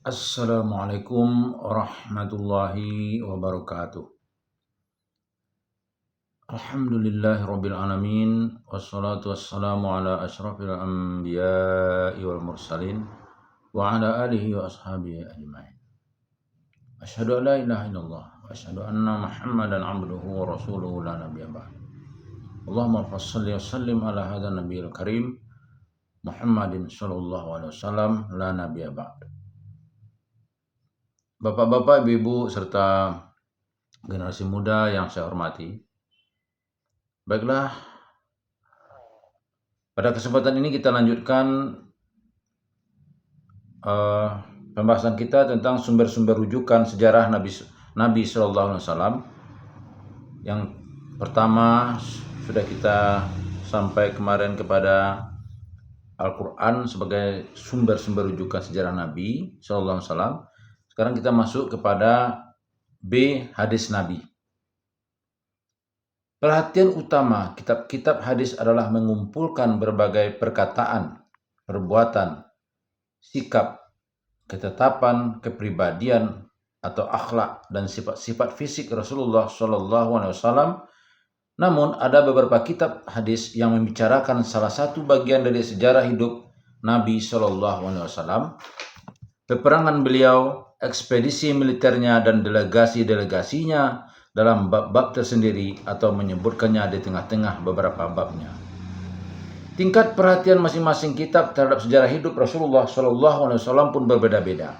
Assalamualaikum warahmatullahi wabarakatuh. Alhamdulillahirabbil alamin wassalatu wassalamu ala asyrafil anbiya'i wal mursalin wa ala alihi wa ashabihi ajmain. Asyhadu an la ilaha illallah wa asyhadu anna Muhammadan abduhu wa rasuluhu la nabiyya ba'd. Allahumma shalli wa sallim ala hadzal nabiyil karim Muhammadin sallallahu alaihi wasallam la nabiyya ba'd. Bapak-bapak, ibu-ibu, serta generasi muda yang saya hormati. Baiklah, pada kesempatan ini kita lanjutkan pembahasan kita tentang sumber-sumber rujukan sejarah Nabi Shallallahu Alaihi Wasallam. Yang pertama sudah kita sampai kemarin kepada Al-Quran sebagai sumber-sumber rujukan sejarah Nabi Shallallahu Alaihi Wasallam. Sekarang kita masuk kepada B. Hadis Nabi. Perhatian utama kitab-kitab hadis adalah mengumpulkan berbagai perkataan, perbuatan, sikap, ketetapan, kepribadian atau akhlak dan sifat-sifat fisik Rasulullah SAW. Namun ada beberapa kitab hadis yang membicarakan salah satu bagian dari sejarah hidup Nabi SAW, peperangan beliau, ekspedisi militernya dan delegasi-delegasinya dalam bab-bab tersendiri atau menyebutkannya di tengah-tengah beberapa babnya. Tingkat perhatian masing-masing kitab terhadap sejarah hidup Rasulullah SAW pun berbeda-beda.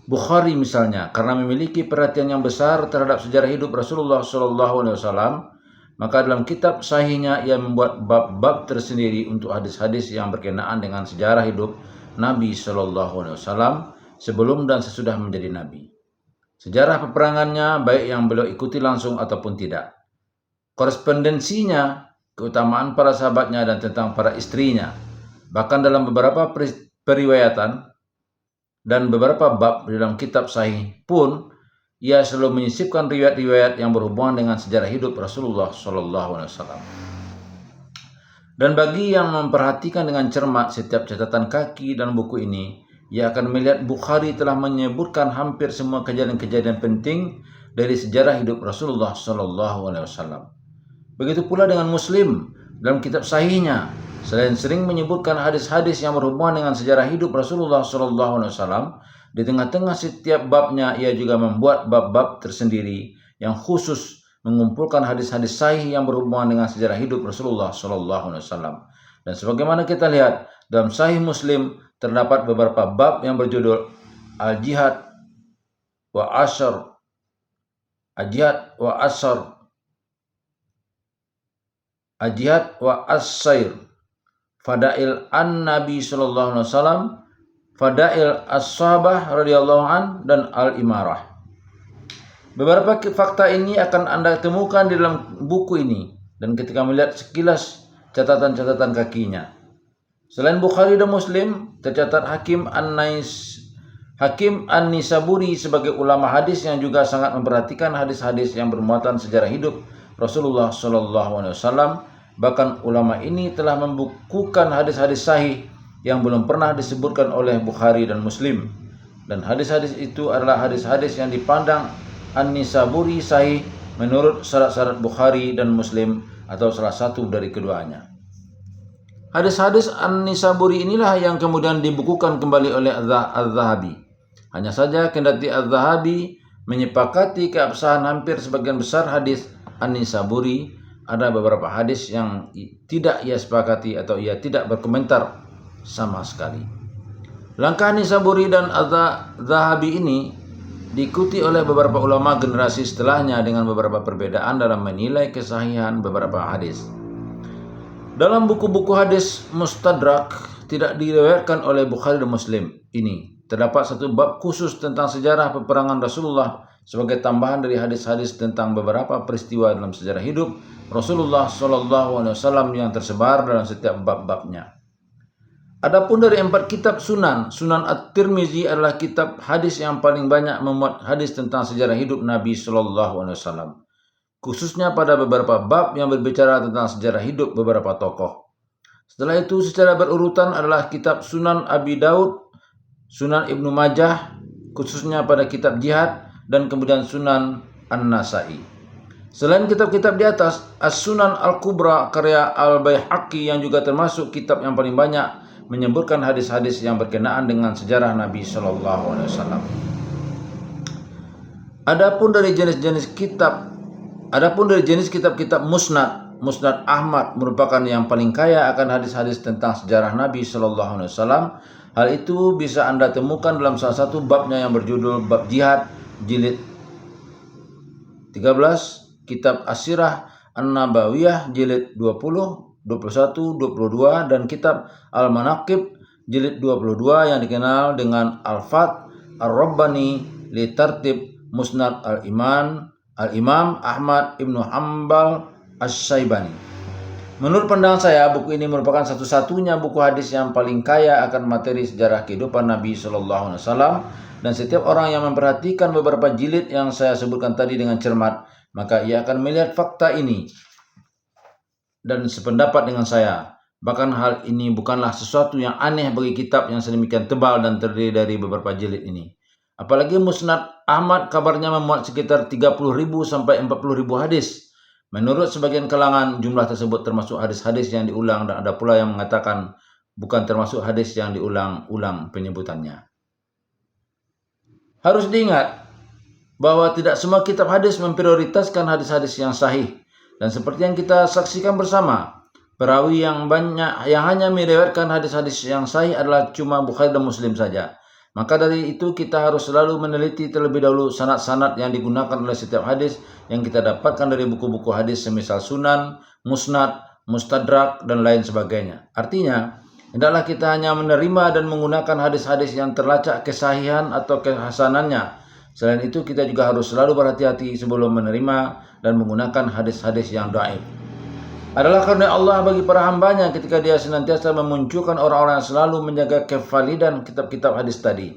Bukhari misalnya, karena memiliki perhatian yang besar terhadap sejarah hidup Rasulullah SAW, maka dalam kitab sahihnya ia membuat bab-bab tersendiri untuk hadis-hadis yang berkenaan dengan sejarah hidup Nabi SAW sebelum dan sesudah menjadi Nabi. Sejarah peperangannya, baik yang beliau ikuti langsung ataupun tidak. Korespondensinya, keutamaan para sahabatnya dan tentang para istrinya. Bahkan dalam beberapa periwayatan dan beberapa bab di dalam kitab sahih pun, ia selalu menyisipkan riwayat-riwayat yang berhubungan dengan sejarah hidup Rasulullah SAW. Dan bagi yang memperhatikan dengan cermat setiap catatan kaki dan buku ini, ia akan melihat Bukhari telah menyebutkan hampir semua kejadian-kejadian penting dari sejarah hidup Rasulullah SAW. Begitu pula dengan Muslim dalam kitab sahihnya, selain sering menyebutkan hadis-hadis yang berhubungan dengan sejarah hidup Rasulullah SAW, di tengah-tengah setiap babnya ia juga membuat bab-bab tersendiri yang khusus mengumpulkan hadis-hadis sahih yang berhubungan dengan sejarah hidup Rasulullah SAW. Dan sebagaimana kita lihat dalam Sahih Muslim, terdapat beberapa bab yang berjudul Al-Jihad wa Asar, Al-Jihad wa Asar, Al-Jihad wa As-Sair, Fadail an-Nabi sallallahu alaihi wasallam, Fadail as-Sahabah radhiyallahu an, dan Al-Imarah. Beberapa fakta ini akan Anda temukan di dalam buku ini dan ketika melihat sekilas catatan-catatan kakinya. Selain Bukhari dan Muslim, tercatat Hakim An-Nisaburi sebagai ulama hadis yang juga sangat memperhatikan hadis-hadis yang bermuatan sejarah hidup Rasulullah SAW. Bahkan ulama ini telah membukukan hadis-hadis sahih yang belum pernah disebutkan oleh Bukhari dan Muslim. Dan hadis-hadis itu adalah hadis-hadis yang dipandang An-Nisaburi sahih menurut syarat-syarat Bukhari dan Muslim atau salah satu dari keduanya. Hadis-hadis An-Nisaburi inilah yang kemudian dibukukan kembali oleh Az-Zahabi. Hanya saja kendati Az-Zahabi menyepakati keabsahan hampir sebagian besar hadis An-Nisaburi, ada beberapa hadis yang tidak ia sepakati atau ia tidak berkomentar sama sekali. Langkah Nisaburi dan Az-Zahabi ini diikuti oleh beberapa ulama generasi setelahnya dengan beberapa perbedaan dalam menilai kesahihan beberapa hadis. Dalam buku-buku hadis Mustadrak tidak diriwayatkan oleh Bukhari dan Muslim ini, terdapat satu bab khusus tentang sejarah peperangan Rasulullah sebagai tambahan dari hadis-hadis tentang beberapa peristiwa dalam sejarah hidup Rasulullah SAW yang tersebar dalam setiap bab-babnya. Adapun dari 4 kitab Sunan At-Tirmizi adalah kitab hadis yang paling banyak memuat hadis tentang sejarah hidup Nabi SAW. Khususnya pada beberapa bab yang berbicara tentang sejarah hidup beberapa tokoh. Setelah itu secara berurutan adalah kitab Sunan Abi Daud, Sunan Ibnu Majah, khususnya pada kitab jihad dan kemudian Sunan An-Nasa'i. Selain kitab-kitab di atas, As-Sunan Al-Kubra karya Al-Baihaqi yang juga termasuk kitab yang paling banyak menyebutkan hadis-hadis yang berkenaan dengan sejarah Nabi Shallallahu Alaihi Wasallam. Adapun dari jenis kitab-kitab Musnad Ahmad merupakan yang paling kaya akan hadis-hadis tentang sejarah Nabi Shallallahu Alaihi Wasallam. Hal itu bisa Anda temukan dalam salah satu babnya yang berjudul Bab Jihad jilid 13, kitab As-Sirah An-Nabawiyah jilid 20, 21, 22 dan kitab Al-Manaqib jilid 22 yang dikenal dengan Al-Fath Ar-Rabbani li Tartib Musnad Al-Imam Ahmad Ibnu Hanbal Asy-Syaibani. Menurut pandangan saya, buku ini merupakan satu-satunya buku hadis yang paling kaya akan materi sejarah kehidupan Nabi Shallallahu Alaihi Wasallam, dan setiap orang yang memperhatikan beberapa jilid yang saya sebutkan tadi dengan cermat, maka ia akan melihat fakta ini dan sependapat dengan saya. Bahkan hal ini bukanlah sesuatu yang aneh bagi kitab yang sedemikian tebal dan terdiri dari beberapa jilid ini. Apalagi Musnad Ahmad kabarnya memuat sekitar 30.000 sampai 40.000 hadis. Menurut sebagian kalangan, jumlah tersebut termasuk hadis-hadis yang diulang dan ada pula yang mengatakan bukan termasuk hadis yang diulang-ulang penyebutannya. Harus diingat bahwa tidak semua kitab hadis memprioritaskan hadis-hadis yang sahih, dan seperti yang kita saksikan bersama, perawi yang hanya meriwayatkan hadis-hadis yang sahih adalah cuma Bukhari dan Muslim saja. Maka dari itu kita harus selalu meneliti terlebih dahulu sanad-sanad yang digunakan oleh setiap hadis yang kita dapatkan dari buku-buku hadis semisal Sunan, Musnad, Mustadrak, dan lain sebagainya. Artinya, hendaklah kita hanya menerima dan menggunakan hadis-hadis yang terlacak kesahihan atau kehasanannya. Selain itu, kita juga harus selalu berhati-hati sebelum menerima dan menggunakan hadis-hadis yang dhaif. Adalah karena Allah bagi para hambanya ketika dia senantiasa memunculkan orang-orang yang selalu menjaga kevalidan kitab-kitab hadis tadi,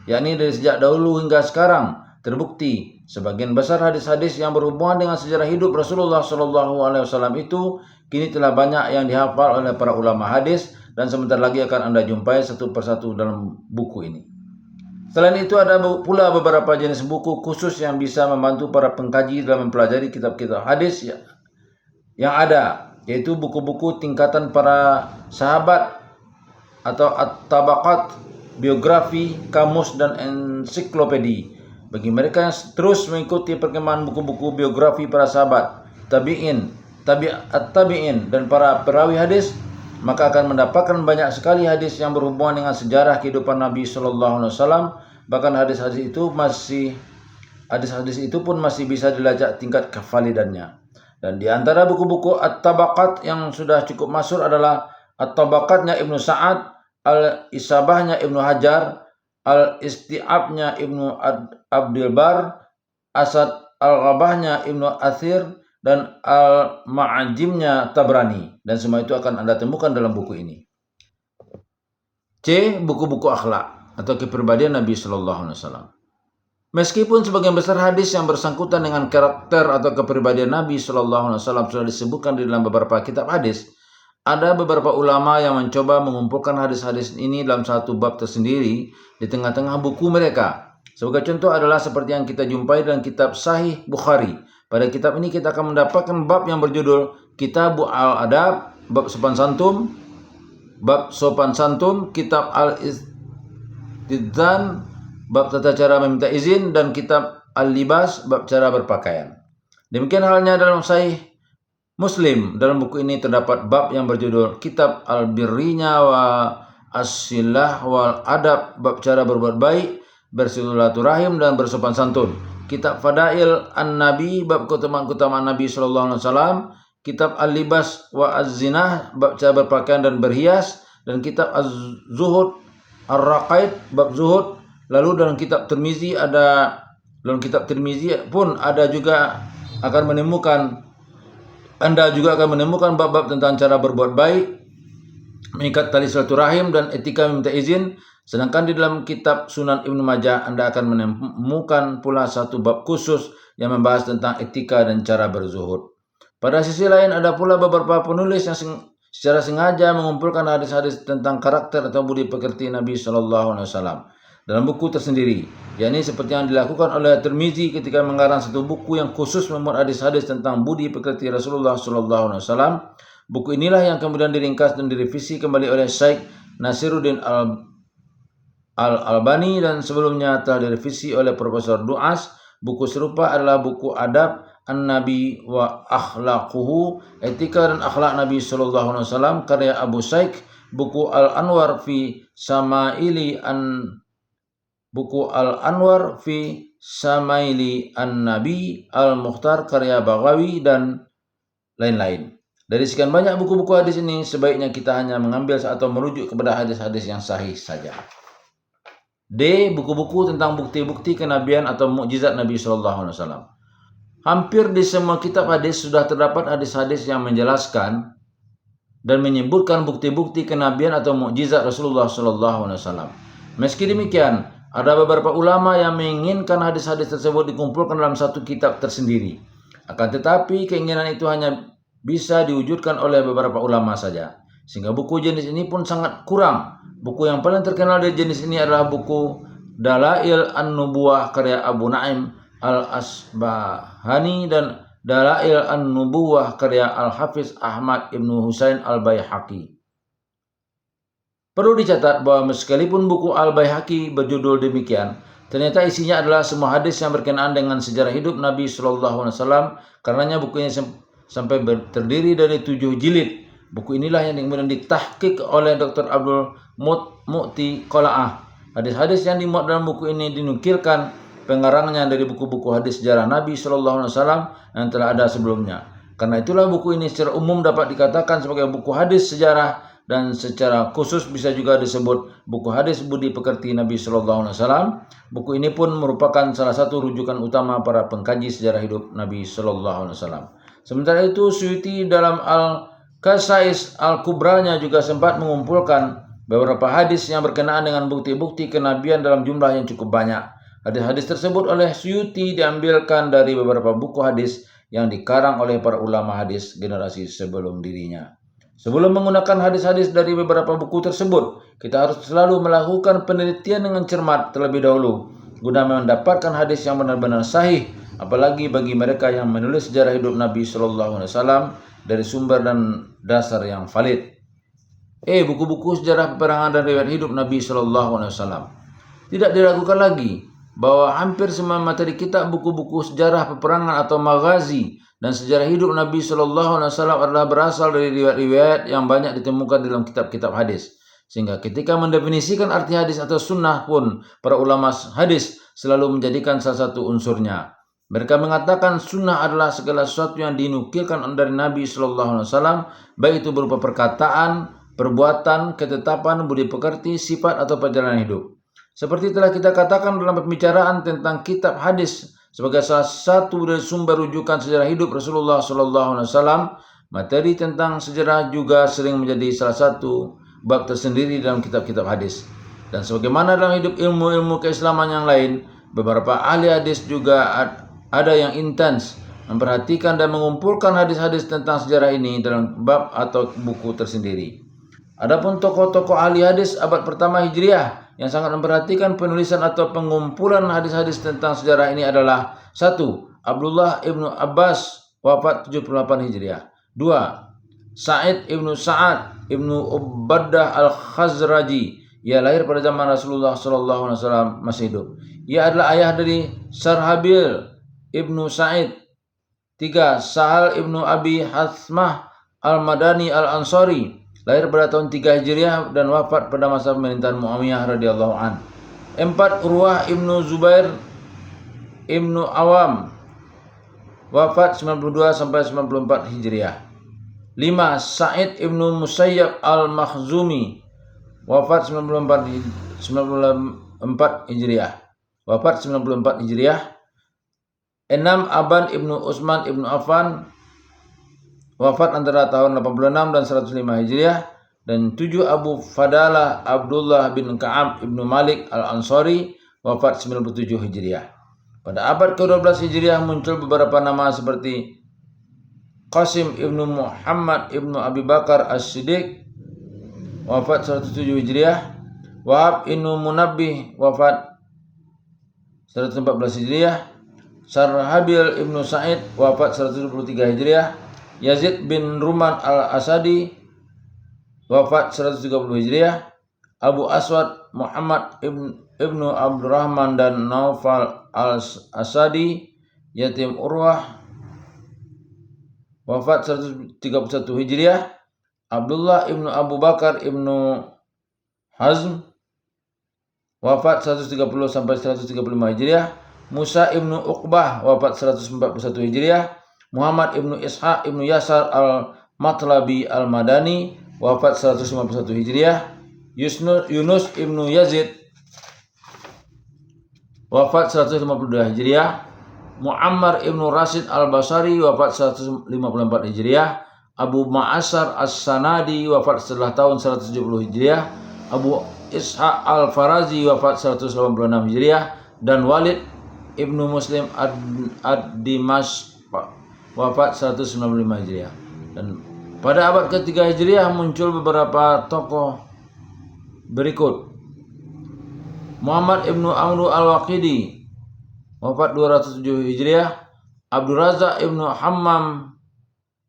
yakni dari sejak dahulu hingga sekarang. Terbukti sebagian besar hadis-hadis yang berhubungan dengan sejarah hidup Rasulullah SAW itu kini telah banyak yang dihafal oleh para ulama hadis, dan sebentar lagi akan Anda jumpai satu persatu dalam buku ini. Selain itu, ada pula beberapa jenis buku khusus yang bisa membantu para pengkaji dalam mempelajari kitab-kitab hadis yang ada, yaitu buku-buku tingkatan para sahabat atau at-tabaqat, biografi, kamus, dan ensiklopedi. Bagi mereka yang terus mengikuti perkembangan buku-buku biografi para sahabat, tabi'in, dan para perawi hadis, maka akan mendapatkan banyak sekali hadis yang berhubungan dengan sejarah kehidupan Nabi Shallallahu Alaihi Wasallam. Bahkan hadis-hadis itu pun masih bisa dilacak tingkat kevalidannya. Dan di antara buku-buku At-Tabaqat yang sudah cukup masyhur adalah At-Tabaqatnya Ibnu Sa'ad, Al-Isabahnya Ibnu Hajar, Al-Isti'abnya Ibnu Abdul Bar, Asad Al-Ghabahnya Ibnu Athir, dan Al-Ma'ajimnya Tabrani. Dan semua itu akan Anda temukan dalam buku ini. C. Buku-buku akhlak atau kepribadian Nabi Sallallahu Alaihi Wasallam. Meskipun sebagian besar hadis yang bersangkutan dengan karakter atau kepribadian Nabi Shallallahu Alaihi Wasallam sudah disebutkan di dalam beberapa kitab hadis, ada beberapa ulama yang mencoba mengumpulkan hadis-hadis ini dalam satu bab tersendiri di tengah-tengah buku mereka. Sebagai contoh adalah seperti yang kita jumpai dalam kitab Sahih Bukhari. Pada kitab ini kita akan mendapatkan bab yang berjudul Kitab Al-Adab, bab sopan santun, kitab Al-Istidhan, bab tata cara meminta izin, dan kitab Al-Libas, bab cara berpakaian. Demikian halnya dalam Sahih Muslim. Dalam buku ini terdapat bab yang berjudul Kitab Al-Birrinya wa As-Silah wal Adab, bab cara berbuat baik, bersilaturahim, dan bersopan santun. Kitab Fadail An-Nabi, bab keutamaan Nabi Sallallahu Alaihi Wasallam. Kitab Al-Libas wa Az-Zinah, bab cara berpakaian dan berhias, dan kitab Az-Zuhud Ar-Raqaid, bab zuhud. Lalu dalam kitab Tirmizi pun Anda juga akan menemukan bab-bab tentang cara berbuat baik, mengikat tali silaturahim, dan etika meminta izin. Sedangkan di dalam kitab Sunan Ibnu Majah Anda akan menemukan pula satu bab khusus yang membahas tentang etika dan cara berzuhud. Pada sisi lain, ada pula beberapa penulis yang secara sengaja mengumpulkan hadis-hadis tentang karakter atau budi pekerti Nabi Shallallahu Alaihi Wasallam. dalam buku tersendiri, yakni seperti yang dilakukan oleh Tirmizi ketika mengarang satu buku yang khusus memuat hadis-hadis tentang budi pekerti Rasulullah SAW. Buku inilah yang kemudian diringkas dan direvisi kembali oleh Syekh Nasiruddin Al-Albani dan sebelumnya telah direvisi oleh Profesor Duas. Buku serupa adalah buku Adab An-Nabi wa Akhlaquhu, Etika dan Akhlak Nabi SAW, karya Abu Syekh. Buku Al-Anwar fi Samaili An-Nabi Al-Mukhtar karya Baghawi dan lain-lain. Dari sekian banyak buku-buku hadis ini, sebaiknya kita hanya mengambil atau merujuk kepada hadis-hadis yang sahih saja. D. Buku-buku tentang bukti-bukti kenabian atau mukjizat Nabi SAW. Hampir di semua kitab hadis sudah terdapat hadis-hadis yang menjelaskan dan menyebutkan bukti-bukti kenabian atau mukjizat Rasulullah SAW. Meski demikian, ada beberapa ulama yang menginginkan hadis-hadis tersebut dikumpulkan dalam satu kitab tersendiri. Akan tetapi, keinginan itu hanya bisa diwujudkan oleh beberapa ulama saja, sehingga buku jenis ini pun sangat kurang. Buku yang paling terkenal dari jenis ini adalah buku Dalail An-Nubuwah karya Abu Naim Al-Asbahani dan Dalail An-Nubuwah karya Al-Hafiz Ahmad Ibnu Husain Al-Baihaqi. Perlu dicatat bahwa meskipun buku Al-Baihaqi berjudul demikian, ternyata isinya adalah semua hadis yang berkenaan dengan sejarah hidup Nabi SAW. Karenanya bukunya sampai terdiri dari 7 jilid. Buku inilah yang kemudian ditahqiq oleh Dr. Abdul Mu'ti Qola'ah. Hadis-hadis yang dimuat dalam buku ini dinukilkan pengarangnya dari buku-buku hadis sejarah Nabi SAW yang telah ada sebelumnya. Karena itulah buku ini secara umum dapat dikatakan sebagai buku hadis sejarah, dan secara khusus bisa juga disebut buku hadis budi pekerti Nabi SAW. Buku ini pun merupakan salah satu rujukan utama para pengkaji sejarah hidup Nabi SAW. Sementara itu, Suyuti dalam Al-Qasais Al-Kubranya juga sempat mengumpulkan beberapa hadis yang berkenaan dengan bukti-bukti kenabian dalam jumlah yang cukup banyak. Hadis-hadis tersebut oleh Suyuti diambilkan dari beberapa buku hadis yang dikarang oleh para ulama hadis generasi sebelum dirinya. Sebelum menggunakan hadis-hadis dari beberapa buku tersebut, kita harus selalu melakukan penelitian dengan cermat terlebih dahulu, guna mendapatkan hadis yang benar-benar sahih, apalagi bagi mereka yang menulis sejarah hidup Nabi SAW dari sumber dan dasar yang valid. Buku-buku sejarah peperangan dan riwayat hidup Nabi SAW. Tidak diragukan lagi bahwa hampir semua materi kitab buku-buku sejarah peperangan atau maghazi dan sejarah hidup Nabi SAW adalah berasal dari riwayat-riwayat yang banyak ditemukan dalam kitab-kitab hadis. Sehingga ketika mendefinisikan arti hadis atau sunnah pun, para ulama hadis selalu menjadikan salah satu unsurnya. Mereka mengatakan sunnah adalah segala sesuatu yang dinukilkan dari Nabi SAW, baik itu berupa perkataan, perbuatan, ketetapan, budi pekerti, sifat atau perjalanan hidup. Seperti telah kita katakan dalam pembicaraan tentang kitab hadis sebagai salah satu dari sumber rujukan sejarah hidup Rasulullah SAW, materi tentang sejarah juga sering menjadi salah satu bab tersendiri dalam kitab-kitab hadis. Dan sebagaimana dalam hidup ilmu-ilmu keislaman yang lain, beberapa ahli hadis juga ada yang intens memperhatikan dan mengumpulkan hadis-hadis tentang sejarah ini dalam bab atau buku tersendiri. Adapun tokoh-tokoh ahli hadis abad pertama Hijriah yang sangat memperhatikan penulisan atau pengumpulan hadis-hadis tentang sejarah ini adalah: 1. Abdullah ibnu Abbas, wafat 78 Hijriah. 2. Sa'id ibnu Sa'ad ibnu Ubadah al-Khazraji, ia lahir pada zaman Rasulullah SAW masih hidup. Ia adalah ayah dari Sarhabil ibnu Sa'id. 3. Sahal ibnu Abi Hathmah al-Madani al-Ansari, lahir pada tahun 3 Hijriah dan wafat pada masa pemerintahan Muawiyah radhiyallahu an. 4. Urwah ibnu Zubair ibnu Awam, wafat 92 sampai 94 Hijriah. 5. Sa'id ibnu Musayyab al-Makhzumi, wafat 94 Hijriah. Wafat 94 Hijriah. 6. Aban ibnu Utsman ibnu Affan, wafat antara tahun 86 dan 105 Hijriah. Dan 7. Abu Fadalah Abdullah bin Ka'ab ibnu Malik al-Ansari, wafat 97 Hijriah. Pada abad ke-12 Hijriah muncul beberapa nama seperti Qasim ibnu Muhammad ibnu Abi Bakar As-Siddiq, wafat 107 Hijriah. Wahab ibnu Munabbih wafat 114 Hijriah. Sarhabil ibnu Sa'id wafat 123 Hijriah. Yazid bin Ruman al-Asadi wafat 130 Hijriah. Abu Aswad Muhammad ibnu Abdurrahman dan Naufal al-Asadi yatim Urwah wafat 131 Hijriah. Abdullah ibnu Abu Bakar ibnu Hazm wafat 130 sampai 135 Hijriah. Musa ibnu Uqbah wafat 141 Hijriah. Muhammad ibnu Ishaq ibnu Yasar al-Matlabi al-Madani wafat 151 Hijriah. Yunus ibnu Yazid wafat 152 Hijriah. Muammar ibnu Rasid al-Basari wafat 154 Hijriah. Abu Ma'asar as-Sanadi wafat setelah tahun 170 Hijriah. Abu Ishaq al-Farazi wafat 186 Hijriah. Dan Walid ibnu Muslim ad-Dimashq wafat 195 Hijriah. Dan pada abad ketiga Hijriah muncul beberapa tokoh berikut. Muhammad ibnu Amru al-Waqidi wafat 207 Hijriah. Abdul Razak ibnu Hammam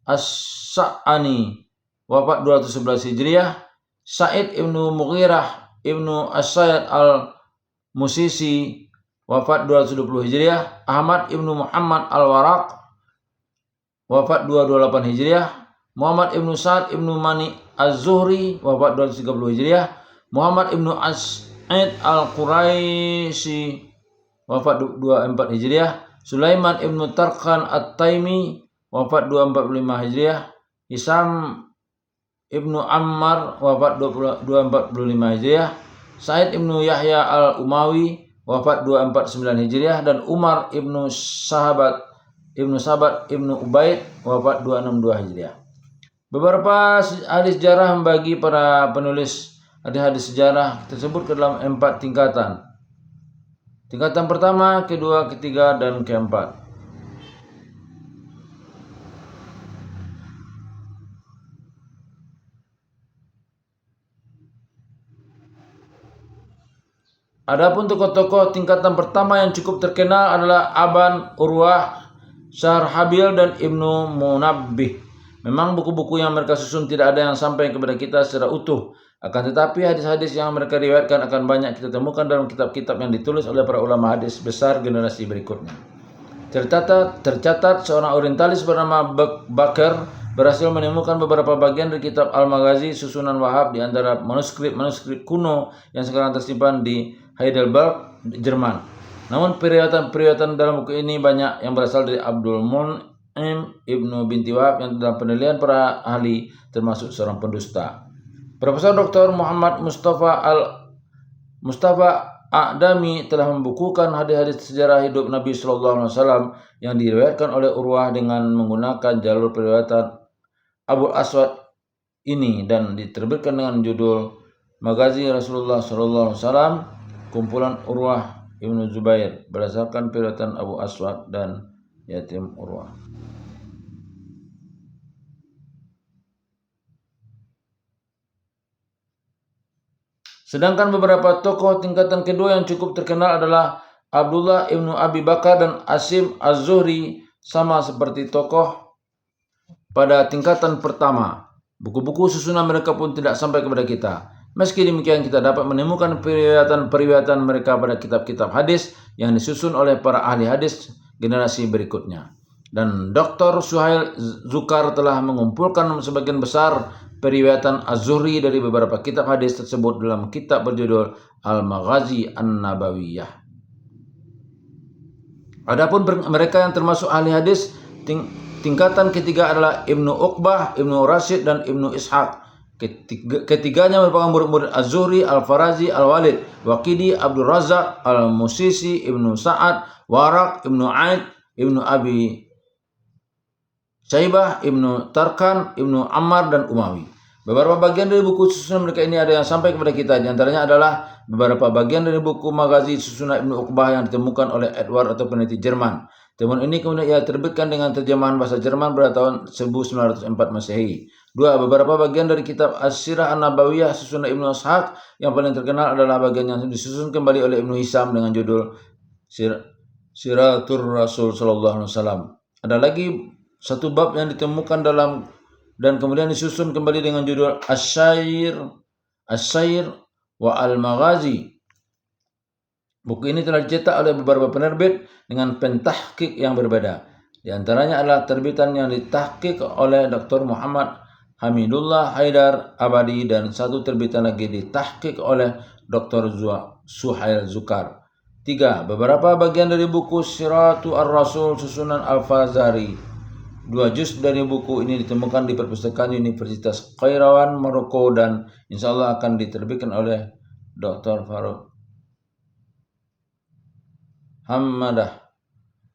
As-Sa'ani wafat 211 Hijriah. Sa'id ibnu Mughirah ibnu As-Sayyad al-Musisi wafat 220 Hijriah. Ahmad ibnu Muhammad al-Waraq wafat 228 Hijriah. Muhammad ibnu Sa'ad ibnu Mani Az-Zuhri wafat 230 Hijriah. Muhammad ibnu As'id al-Quraisy wafat 24 Hijriah. Sulaiman ibnu Tarkhan at-Taimi wafat 245 Hijriah. Hisam ibnu Ammar wafat 245 Hijriah. Said ibnu Yahya al-Umawi wafat 249 Hijriah. Dan Umar ibnu Sabat ibnu Ubaid wafat 262 Hijriah. Beberapa hadis sejarah membagi para penulis hadis sejarah tersebut ke dalam 4 tingkatan. Tingkatan pertama, kedua, ketiga, dan keempat. Adapun tokoh-tokoh tingkatan pertama yang cukup terkenal adalah Aban, Urwah, Sarhabil, dan Ibnu Munabbih. Memang buku-buku yang mereka susun tidak ada yang sampai kepada kita secara utuh. Akan tetapi hadis-hadis yang mereka riwayatkan akan banyak kita temukan dalam kitab-kitab yang ditulis oleh para ulama hadis besar generasi berikutnya. Tercatat seorang orientalis bernama Bakar berhasil menemukan beberapa bagian dari kitab Al-Maghazi susunan Wahab di antara manuskrip kuno yang sekarang tersimpan di Heidelberg, Jerman. Namun periwayatan dalam buku ini banyak yang berasal dari Abdul Mun'im ibnu binti Wahab yang dalam penilaian para ahli termasuk seorang pendusta. Profesor Dr. Muhammad Mustafa A'dami telah membukukan hadis-hadis sejarah hidup Nabi SAW yang diriwayatkan oleh Urwah dengan menggunakan jalur periwayatan Abu Aswad ini dan diterbitkan dengan judul Maghazi Rasulullah SAW, kumpulan Urwah Ibnu Zubair berdasarkan periwayatan Abu Aswad dan yatim Urwah. Sedangkan beberapa tokoh tingkatan kedua yang cukup terkenal adalah Abdullah ibnu Abi Bakar dan Asim Az-Zuhri, sama seperti tokoh pada tingkatan pertama. Buku-buku susunan mereka pun tidak sampai kepada kita. Meski demikian kita dapat menemukan periwayatan mereka pada kitab-kitab hadis yang disusun oleh para ahli hadis generasi berikutnya. Dan Dr. Suhail Zukar telah mengumpulkan sebagian besar periwayatan Az-Zuhri dari beberapa kitab hadis tersebut dalam kitab berjudul Al-Maghazi An-Nabawiyah. Adapun mereka yang termasuk ahli hadis tingkatan ketiga adalah Ibnu Uqbah, Ibnu Rasid, dan Ibnu Ishaq. Ketiganya merupakan murid-murid Az-Zuhri, Al-Farazi, Al-Walid, Waqidi, Abdul Razak, Al-Musisi, Ibnu Sa'ad, Waraq, Ibnu Aid, Ibnu Abi Syaibah, Ibnu Tarkan, Ibnu Ammar, dan Umawi. Beberapa bagian dari buku susunan mereka ini ada yang sampai kepada kita. Di antaranya adalah beberapa bagian dari buku Maghazi susunan Ibnu Uqbah yang ditemukan oleh Edward atau peneliti Jerman. Temuan ini kemudian ia terbitkan dengan terjemahan bahasa Jerman pada tahun 1904 Masehi. 2. Beberapa bagian dari kitab As-Sirah An-Nabawiyah susunan Ibnu Ishaq yang paling terkenal adalah bagian yang disusun kembali oleh Ibnu Hisham dengan judul Siratul Rasul Sallallahu Alaihi Wasallam. Ada lagi satu bab yang ditemukan dalam dan kemudian disusun kembali dengan judul As-Sair wa Al-Maghazi. Buku ini telah dicetak oleh beberapa penerbit dengan pentahqiq yang berbeda. Di antaranya adalah terbitan yang ditahqiq oleh Dr. Muhammad Hamidullah Haidar Abadi dan satu terbitan lagi ditahqiq oleh Dr. Suhail Zukar. 3. Beberapa bagian dari buku Siratu Ar-Rasul susunan Al-Fazari. 2 juz dari buku ini ditemukan di perpustakaan Universitas Qairawan, Maroko dan insya Allah akan diterbitkan oleh Dr. Faruk Hamadah.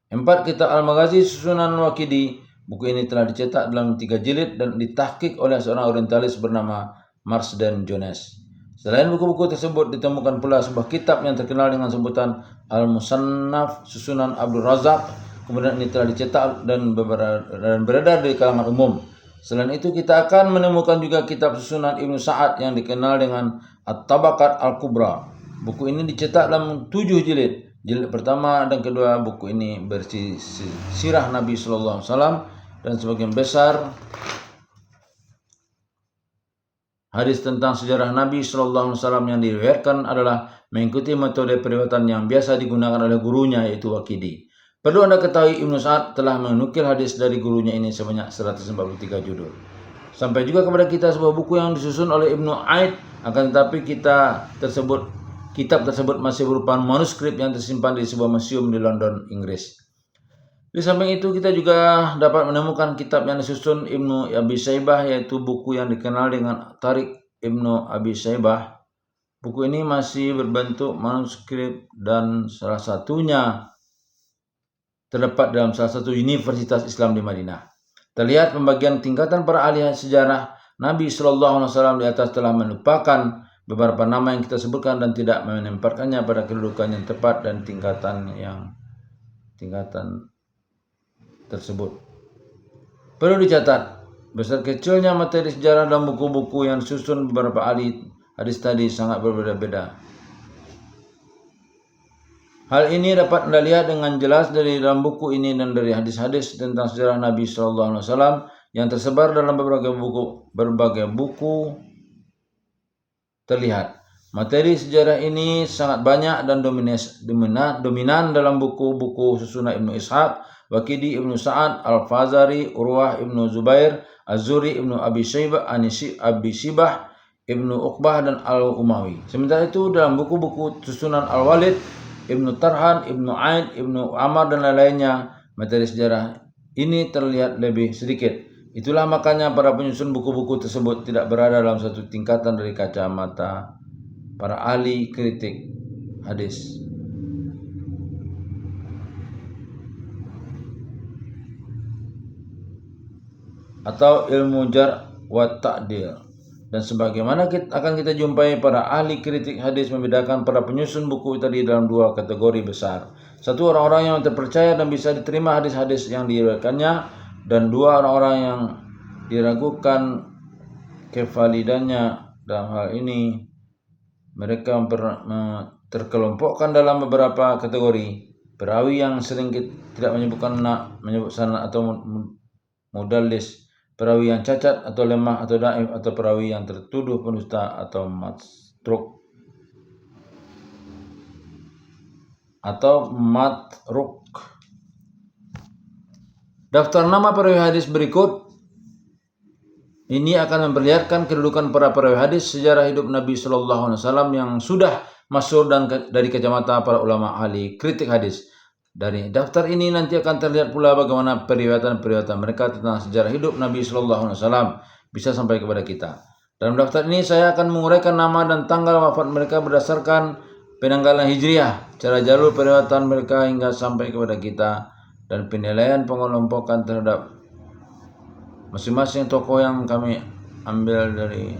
4. Kitab Al-Maghazi susunan Waqidi. Buku ini telah dicetak dalam 3 jilid dan ditahqiq oleh seorang orientalis bernama Marsden Jones. Selain buku-buku tersebut ditemukan pula sebuah kitab yang terkenal dengan sebutan Al-Musannaf susunan Abdul Razak. Kemudian ini telah dicetak dan beredar di kalangan umum. Selain itu kita akan menemukan juga kitab susunan Ibnu Sa'ad yang dikenal dengan At-Tabaqat Al-Kubra. Buku ini dicetak dalam 7 jilid. Jilid pertama dan kedua buku ini berisi sirah Nabi Sallallahu Alaihi Wasallam dan sebagian besar hadis tentang sejarah Nabi Sallallahu Alaihi Wasallam yang diriwayatkan adalah mengikuti metode periwayatan yang biasa digunakan oleh gurunya yaitu Waqidi. Perlu Anda ketahui Ibnu Sa'ad telah menukil hadis dari gurunya ini sebanyak 143 judul. Sampai juga kepada kita sebuah buku yang disusun oleh Ibnu Aid, akan tetapi kitab tersebut masih berupa manuskrip yang tersimpan di sebuah museum di London, Inggris. Di samping itu kita juga dapat menemukan kitab yang disusun Ibnu Abi Saibah yaitu buku yang dikenal dengan Tarik Ibnu Abi Saibah. Buku ini masih berbentuk manuskrip dan salah satunya terdapat dalam salah satu universitas Islam di Madinah. Terlihat pembagian tingkatan para ahli sejarah Nabi Sallallahu Alaihi Wasallam di atas telah melupakan beberapa nama yang kita sebutkan dan tidak menempatkannya pada kedudukan yang tepat dan tingkatan tersebut. Perlu dicatat, besar kecilnya materi sejarah dalam buku-buku yang disusun beberapa ahli hadis tadi sangat berbeda-beda. Hal ini dapat Anda lihat dengan jelas dari dalam buku ini dan dari hadis-hadis tentang sejarah Nabi Sallallahu Alaihi Wasallam yang tersebar dalam berbagai buku terlihat. Materi sejarah ini sangat banyak dan dominan dalam buku-buku susunan Ibnu Ishaq, Waqidi, Ibnu Sa'ad, Al-Fazari, Urwah, Ibnu Zubair, Az-Zuri, Ibnu Abi Sibah, Ibnu Uqbah dan Al-Umawi. Sementara itu dalam buku-buku susunan Al-Walid, Ibnu Tarhan, Ibnu Aid, Ibnu Amar dan lain-lainnya, materi sejarah ini terlihat lebih sedikit. Itulah makanya para penyusun buku-buku tersebut tidak berada dalam satu tingkatan dari kacamata para ahli kritik hadis. Atau ilmu jar wa ta'dil. Dan sebagaimana akan kita jumpai para ahli kritik hadis membedakan para penyusun buku tadi dalam dua kategori besar. Satu, orang-orang yang terpercaya dan bisa diterima hadis-hadis yang diriwayatkannya, dan dua, orang-orang yang diragukan kevalidannya. Dalam hal ini mereka terkelompokkan dalam beberapa kategori. Perawi yang sering tidak menyebut sanad atau mudallis, perawi yang cacat atau lemah atau dhaif, atau perawi yang tertuduh pendusta atau matruk. Daftar nama perawi hadis berikut ini akan memperlihatkan kedudukan para perawi hadis sejarah hidup Nabi Sallallahu Alaihi Wasallam yang sudah masyhur dan dari kacamata para ulama ahli kritik hadis. Dari daftar ini nanti akan terlihat pula bagaimana periwayatan mereka tentang sejarah hidup Nabi Sallallahu Alaihi Wasallam bisa sampai kepada kita. Dalam daftar ini saya akan menguraikan nama dan tanggal wafat mereka berdasarkan penanggalan hijriah, cara jalur periwayatan mereka hingga sampai kepada kita, dan penilaian pengelompokan terhadap masing-masing tokoh yang kami ambil dari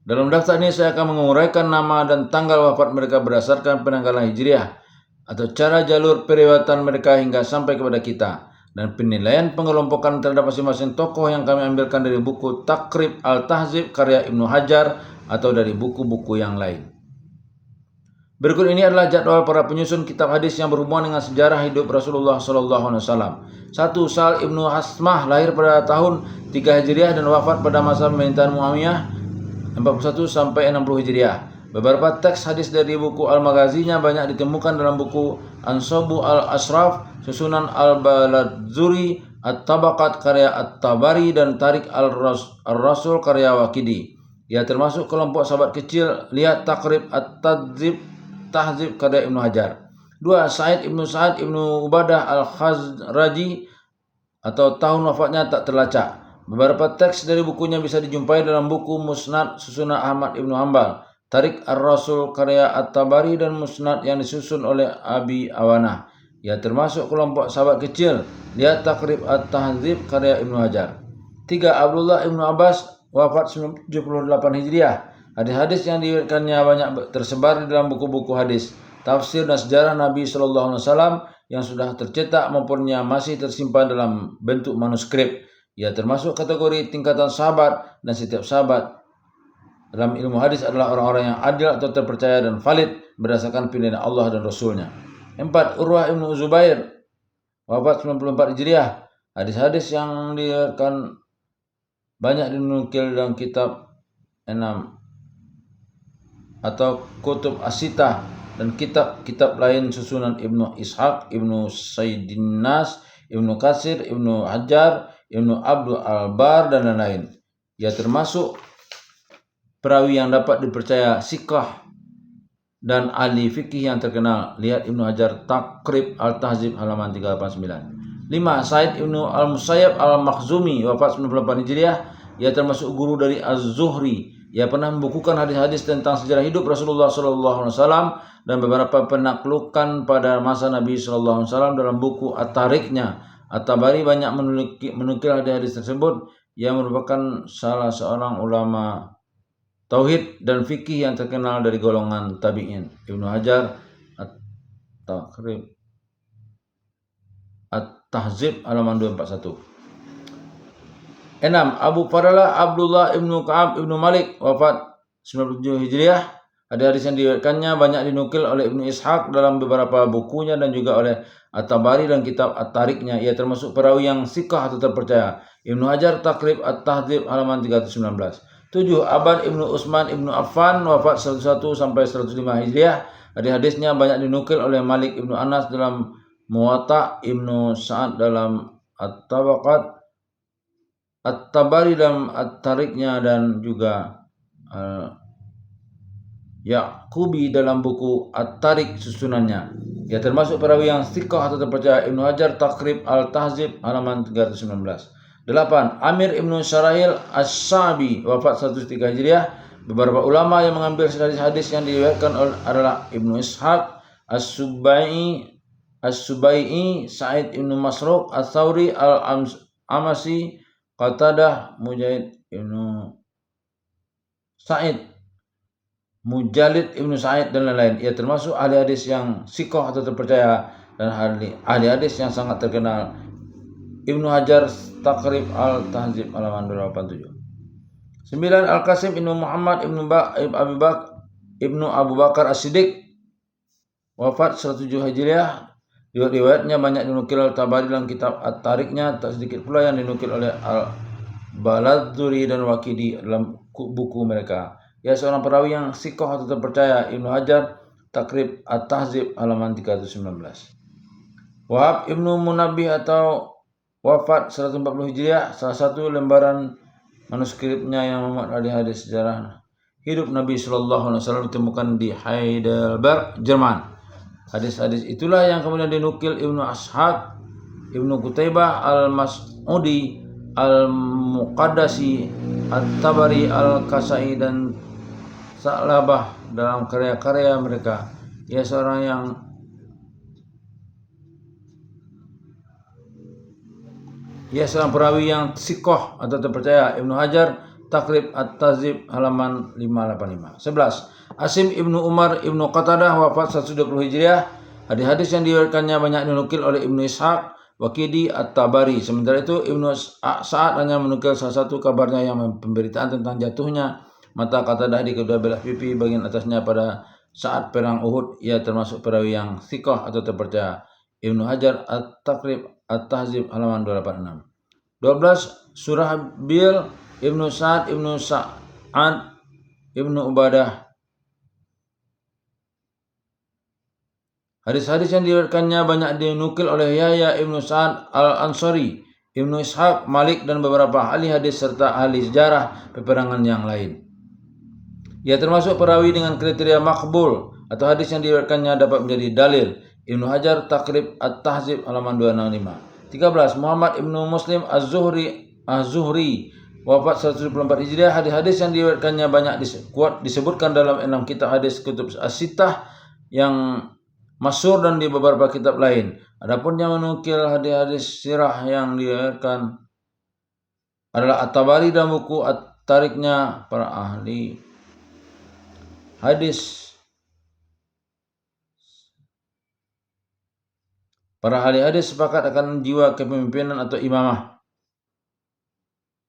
Dalam daftar ini saya akan menguraikan nama dan tanggal wafat mereka berdasarkan penanggalan Hijriah atau cara jalur periwatan mereka hingga sampai kepada kita, dan penilaian pengelompokan terhadap masing-masing tokoh yang kami ambilkan dari buku Takrib Al-Tahzib karya Ibnu Hajar atau dari buku-buku yang lain. Berikut ini adalah jadwal para penyusun kitab hadis yang berhubungan dengan sejarah hidup Rasulullah SAW. 1. Sa'al ibnu Hasmah lahir pada tahun 3 Hijriah dan wafat pada masa pemerintahan Muawiyah 41 sampai 60 Hijriah. Beberapa teks hadis dari buku Al-Maghazinya banyak ditemukan dalam buku Ansabu Al-Ashraf, Susunan Al-Baladzuri, At-Tabaqat karya At-Tabari, dan Tarik Al-Rasul karya Waqidi. Ia termasuk kelompok sahabat kecil. Lihat Takrib At-Tahzib karya Ibnu Hajar. 2. Sa'id ibnu Sa'ad ibnu Ubadah Al-Khazraji atau tahun wafatnya tak terlacak. Beberapa teks dari bukunya bisa dijumpai dalam buku Musnad Susunan Ahmad ibnu Hanbal, Tarik Ar-Rasul karya At-Tabari, dan Musnad yang disusun oleh Abi Awanah. Ia termasuk kelompok sahabat kecil. Lihat Takrib At-Tahzib karya Ibnu Hajar. 3. Abdullah ibnu Abbas wafat 78 Hijriah. Hadis-hadis yang diriwayatkannya banyak tersebar di dalam buku-buku hadis, tafsir, dan sejarah Nabi SAW yang sudah tercetak maupun yang masih tersimpan dalam bentuk manuskrip. Ia termasuk kategori tingkatan sahabat, dan setiap sahabat dalam ilmu hadis adalah orang-orang yang adil atau terpercaya dan valid berdasarkan pilihan Allah dan Rasulnya. 4. Urwah ibnu Zubair wafat 94 Hijriah. Hadis-hadis yang diriwayatkan banyak dinukil dalam kitab 6 atau Kutub As-Sittah dan kitab-kitab lain susunan Ibnu Ishaq, Ibnu Sayyidin Nas, Ibnu Katsir, Ibnu Hajar, Ibnu Abdul Al-Bar, dan lain-lain. Ia termasuk perawi yang dapat dipercaya, siqah, dan ahli fikih yang terkenal. Lihat Ibnu Hajar Takrib Al-Tahzib halaman 389. 5. Said ibnu Al-Musayyab Al-Makhzumi wafat 98 Hijriah. Ia termasuk guru dari Az-Zuhri. Ia pernah membukukan hadis-hadis tentang sejarah hidup Rasulullah SAW dan beberapa penaklukan pada masa Nabi SAW dalam buku At-Tariknya. At-Tabari banyak menukil hadis-hadis tersebut. Ia merupakan salah seorang ulama tauhid dan fikih yang terkenal dari golongan tabi'in. Ibnu Hajar At-Takrib At-Tahzib halaman 241. 6. Abu Fadalah Abdullah ibnu Ka'ab ibnu Malik wafat 97 Hijriah. Hadis yang diriwayatkannya banyak dinukil oleh Ibnu Ishaq dalam beberapa bukunya dan juga oleh At-Tabari dan kitab At-Tariknya. Ia termasuk perawi yang siqah atau terpercaya. Ibnu Hajar Takrib At-Tahzib halaman 319. 7. Aban ibnu Utsman ibnu Affan wafat 101 sampai 105 Hijriah. Hadis-hadisnya banyak dinukil oleh Malik ibnu Anas dalam Muwatta, Ibnu Sa'ad dalam At-Tabaqat, At-Tabari dalam At-Tariknya, dan juga Yaqubi dalam buku At-Tarik susunannya. Ia termasuk perawi yang thiqah atau terpercaya. Ibnu Hajar Takrib Al-Tahzib halaman 319. 8. Amir ibnu Syarahil As-Sa'bi wafat 103 Hijriah. Beberapa ulama yang mengambil hadis yang diriwayatkan adalah Ibnu Ishaq, As-Subai'i, Sa'id ibnu Masruq, Ats-Tsauri, Al-Amasi, Qatadah, Mujahid ibnu Sa'id, Mujalid ibnu Sa'id, dan lain-lain. Ia termasuk ahli hadis yang siqah atau terpercaya dan ahli hadis yang sangat terkenal. Ibnu Hajar Takrib Al-Tahzib halaman 287. 9. Al-Qasim ibnu Muhammad ibnu Abu Bakar As-Siddiq wafat 107 Hijriah. Riwayatnya banyak dinukil oleh Tabari dalam kitab At-Tariknya, tak sedikit pula yang dinukil oleh Al-Baladzuri dan Waqidi dalam buku mereka. Ia seorang perawi yang siqah atau terpercaya. Ibnu Hajar Takrib At-Tahzib halaman 319. Wahab ibnu Munabbih atau wafat 140 Hijriah, salah satu lembaran manuskripnya yang memuat hadis sejarah hidup Nabi SAW ditemukan di Heidelberg, Jerman. Hadis-hadis itulah yang kemudian dinukil Ibnu Ashaq, Ibnu Qutaibah, Al-Mas'udi, Al-Muqaddasi, At-Tabari, Al-Kasai, dan Sa'labah dalam karya-karya mereka. Ia seorang perawi yang siqah atau terpercaya. Ibnu Hajar Taqrib At-Tahzib halaman 585. 11. Asim ibnu Umar ibnu Qatadah wafat 120 Hijriah. Hadis-hadis yang diriwayatkannya banyak dinukil oleh Ibnu Ishaq, Waqidi At-Tabari. Sementara itu Ibnu Sa'ad hanya menukil salah satu kabarnya yang pemberitaan tentang jatuhnya mata Qatadah di kedua belah pipi bagian atasnya pada saat perang Uhud. Ia termasuk perawi yang thiqah atau terpercaya. Ibnu Hajar At-Taqrib At-Tahzib halaman 286. 12. Surahbil Ibnu Sa'ad Ibnu Sa'ad Ibnu Ubadah. Hadis-hadis yang diriwayatkannya banyak dinukil oleh Yahya Ibnu Sa'ad Al-Ansari, Ibnu Ishaq, Malik dan beberapa ahli hadis serta ahli sejarah peperangan yang lain. Ia termasuk perawi dengan kriteria makbul atau hadis yang diriwayatkannya dapat menjadi dalil. Ibnu Hajar Taqrib At-Tahzib halaman 265. 13. Muhammad Ibnu Muslim Az-Zuhri wafat 174 Hijriah. Hadis-hadis yang diriwayatkannya banyak disebutkan dalam 6 kitab hadis kutub as-sittah yang masyhur dan di beberapa kitab lain. Adapun yang menukil hadis-hadis sirah yang diriwayatkan adalah At-Tabari dan buku At-Tarikhnya para ahli hadis. Para ahli hadis sepakat akan jiwa kepemimpinan atau imamah,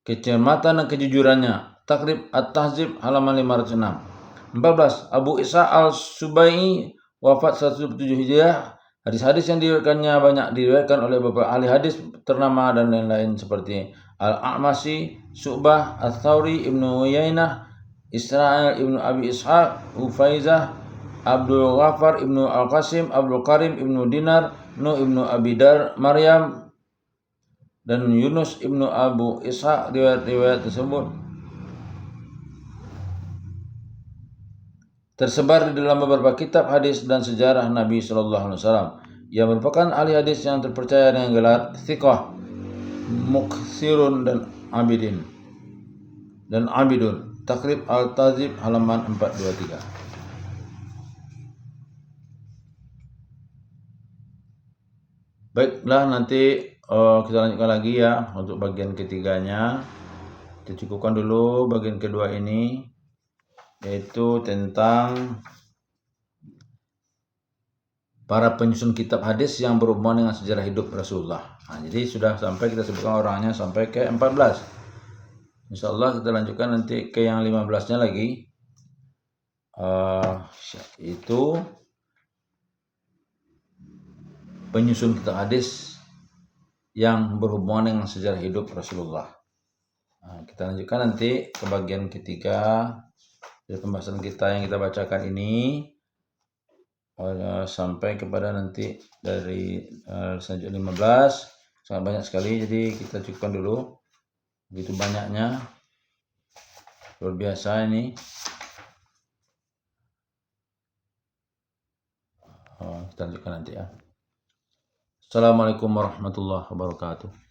kecermatan dan kejujurannya. Taqrib At-Tahzib halaman 506. 14. Abu Isa Al-Subai'i wafat 107 Hijriah. Hadis-hadis yang diriwayatkannya banyak diriwayatkan oleh beberapa ahli hadis ternama dan lain-lain seperti Al-A'masi, Syu'bah, Ats-Tsauri, Ibnu Uyainah, Israel Ibnu Abi Ishaq, Ufaizah, Abdul Ghaffar Ibnu Al-Qasim, Abdul Karim Ibnu Dinar, Nuh Ibnu Abi Dar, Maryam dan Yunus Ibnu Abu Ishaq. Riwayat-riwayat tersebut tersebar di dalam beberapa kitab hadis dan sejarah Nabi Shallallahu Alaihi Wasallam. Ia merupakan ahli hadis yang terpercaya dengan gelar thiqah, mukthirun dan abidun. Taqrib Al-Tahzib halaman 423. Baiklah, nanti kita lanjutkan lagi ya untuk bagian ketiganya. Kita cukupkan dulu bagian kedua ini, yaitu tentang para penyusun kitab hadis yang berhubungan dengan sejarah hidup Rasulullah. Nah, jadi sudah sampai kita sebutkan orangnya sampai ke 14. Insyaallah kita lanjutkan nanti ke yang 15-nya lagi. Itu penyusun kitab hadis yang berhubungan dengan sejarah hidup Rasulullah. Nah, kita lanjutkan nanti ke bagian ketiga dari pembahasan kita yang kita bacakan ini sampai kepada nanti dari selanjutnya 15. Sangat banyak sekali, jadi kita cukupkan dulu. Begitu banyaknya, luar biasa ini. Kita lanjutkan nanti ya. Assalamualaikum warahmatullahi wabarakatuh.